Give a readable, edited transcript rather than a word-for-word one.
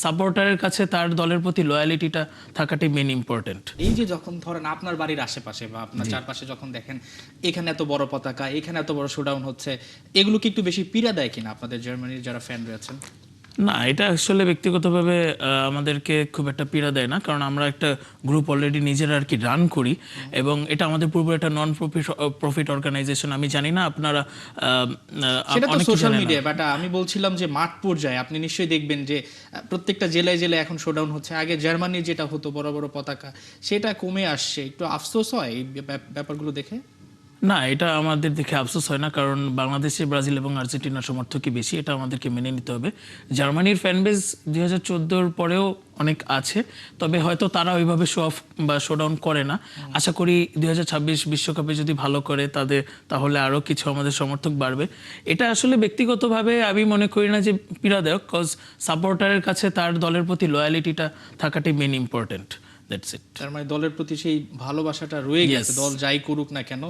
সাপোর্টারের কাছে তার দলের প্রতি লয়ালিটিটা থাকাটাই মেন ইম্পর্টেন্ট। এই যে যখন ধরেন আপনার বাড়ির আশেপাশে বা আপনার চারপাশে যখন দেখেন এখানে এত বড় পতাকা, এখানে এত বড় শোডাউন হচ্ছে, এগুলো কি একটু বেশি পীড়া দেয় কিনা আপনাদের জার্মানির যারা ফ্যান রয়েছেন? না, এটা আসলে ব্যক্তিগতভাবে আমাদেরকে খুব একটা পীড়া দেয় না, কারণ আমরা একটা গ্রুপ অলরেডি নিজেরা আর কি রান করি এবং এটা আমাদের পূর্বে একটা নন প্রফিট অর্গানাইজেশন। আমি জানি না আপনারা সেটা তো অনেকে সোশ্যাল জানে না। মিডিয়া, বাট আমি বলছিলাম যে মাঠ পর্যায়ে আপনি নিশ্চয়ই দেখবেন যে প্রত্যেকটা জেলায় জেলায় এখন শোডাউন হচ্ছে। আগে জার্মানির যেটা হতো বড় বড় পতাকা, সেটা কমে আসছে, একটু আফসোস হয় এই ব্যাপারগুলো দেখে? না, এটা আমাদের দেখে আফসোস হয় না, কারণ বাংলাদেশে ব্রাজিল এবং আর্জেন্টিনার সমর্থকই বেশি, এটা আমাদেরকে মেনে নিতে হবে। জার্মানির ফ্যানবেজ 2014 পরেও অনেক আছে, তবে হয়তো তারা ওইভাবে শো অফ বা শোডাউন করে না। আশা করি 2026 বিশ্বকাপে যদি ভালো করে তাহলে আরও কিছু আমাদের সমর্থক বাড়বে। এটা আসলে ব্যক্তিগতভাবে আমি মনে করি না যে পীড়াদায়ক, কজ সাপোর্টারের কাছে তার দলের প্রতি লয়ালিটিটা থাকাটাই মেন ইম্পর্টেন্ট। That's it. তার মানে দলের প্রতি সেই ভালোবাসাটা রয়ে গেছে, দল যাই করুক না কেন।